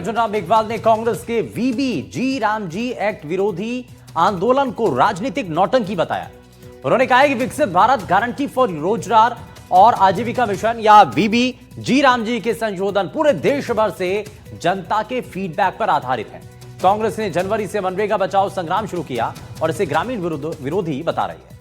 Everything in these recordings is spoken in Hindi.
अर्जुन मेघवाल ने कांग्रेस के वीबी जी रामजी एक्ट विरोधी आंदोलन को राजनीतिक नौटंकी बताया। उन्होंने कहा है कि विकसित भारत गारंटी फॉर रोजगार और आजीविका मिशन या वीबी जी रामजी के संशोधन पूरे देश भर से जनता के फीडबैक पर आधारित है। कांग्रेस ने जनवरी से मनरेगा बचाओ संग्राम शुरू किया और इसे ग्रामीण विरोधी बता रही है।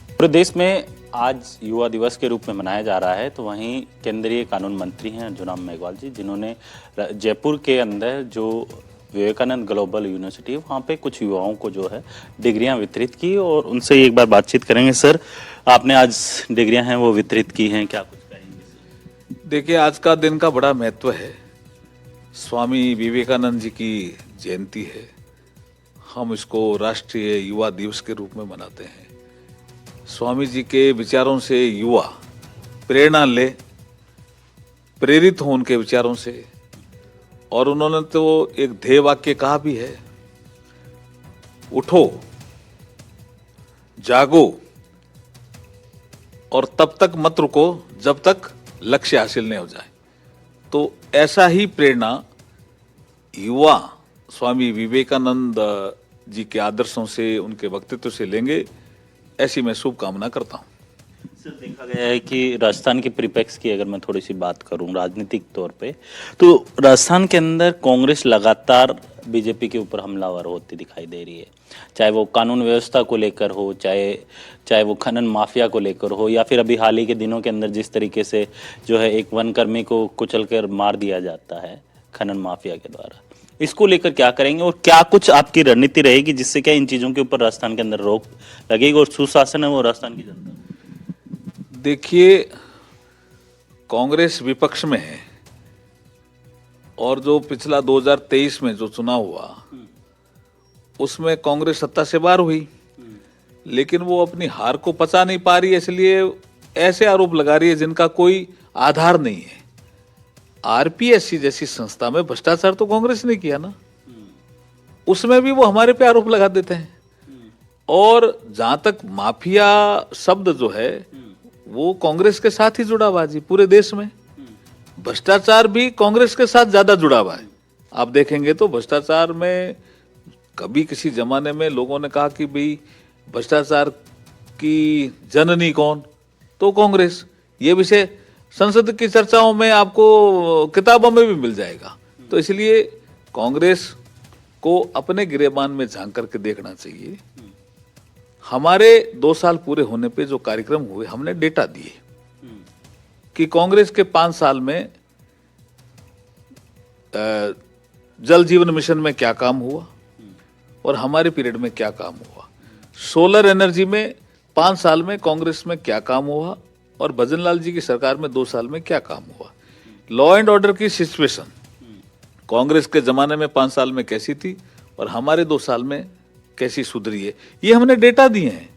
पूरे देश में आज युवा दिवस के रूप में मनाया जा रहा है, तो वहीं केंद्रीय कानून मंत्री हैं अर्जुन मेघवाल जी, जिन्होंने जयपुर के अंदर जो विवेकानंद ग्लोबल यूनिवर्सिटी है वहाँ पे कुछ युवाओं को जो है डिग्रियां वितरित की और उनसे एक बार बातचीत करेंगे। सर, आपने आज डिग्रियां हैं वो वितरित की हैं, क्या कुछ कहेंगे? देखिए, आज का दिन का बड़ा महत्व है। स्वामी विवेकानंद जी की जयंती है। हम इसको राष्ट्रीय युवा दिवस के रूप में मनाते हैं। स्वामी जी के विचारों से युवा प्रेरणा ले, प्रेरित हो उनके विचारों से। और उन्होंने तो एक ध्येय वाक्य कहा भी है, उठो जागो और तब तक मत रुको जब तक लक्ष्य हासिल नहीं हो जाए। तो ऐसा ही प्रेरणा युवा स्वामी विवेकानंद जी के आदर्शों से, उनके व्यक्तित्व से लेंगे, ऐसी मैं शुभकामना करता हूं। सर, देखा गया है कि राजस्थान के परिप्रेक्ष्य की अगर मैं थोड़ी सी बात करूं राजनीतिक तौर पे, तो राजस्थान के अंदर कांग्रेस लगातार बीजेपी के ऊपर हमलावर होती दिखाई दे रही है, चाहे वो कानून व्यवस्था को लेकर हो, चाहे वो खनन माफिया को लेकर हो, या फिर अभी हाल ही के दिनों के अंदर जिस तरीके से जो है एक वनकर्मी को कुचलकर मार दिया जाता है खनन माफिया के द्वारा। इसको लेकर क्या करेंगे और क्या कुछ आपकी रणनीति रहेगी जिससे क्या इन चीजों के ऊपर राजस्थान के अंदर रोक लगेगी और सुशासन है वो राजस्थान की जनता? देखिए, कांग्रेस विपक्ष में है और जो पिछला 2023 में जो चुनाव हुआ उसमें कांग्रेस सत्ता से बाहर हुई, लेकिन वो अपनी हार को पचा नहीं पा रही है, इसलिए ऐसे आरोप लगा रही है जिनका कोई आधार नहीं है। आरपीएससी जैसी संस्था में भ्रष्टाचार तो कांग्रेस ने किया ना, उसमें भी वो हमारे पे आरोप लगा देते हैं। और जहां तक माफिया शब्द जो है वो कांग्रेस के साथ ही जुड़ा हुआ जी, पूरे देश में भ्रष्टाचार भी कांग्रेस के साथ ज्यादा जुड़ा हुआ है। आप देखेंगे तो भ्रष्टाचार में कभी किसी जमाने में लोगों ने कहा कि भाई भ्रष्टाचार की जननी कौन, तो कांग्रेस। ये विषय संसद की चर्चाओं में आपको किताबों में भी मिल जाएगा। तो इसलिए कांग्रेस को अपने गिरेबान में झांक करके देखना चाहिए। हमारे 2 साल पूरे होने पे जो कार्यक्रम हुए, हमने डेटा दिए कि कांग्रेस के 5 साल में जल जीवन मिशन में क्या काम हुआ और हमारे पीरियड में क्या काम हुआ। सोलर एनर्जी में 5 साल में कांग्रेस में क्या काम हुआ और भजनलाल जी की सरकार में 2 साल में क्या काम हुआ। लॉ एंड ऑर्डर की सिचुएशन कांग्रेस के जमाने में 5 साल में कैसी थी और हमारे 2 साल में कैसी सुधरी है, ये हमने डेटा दिए हैं।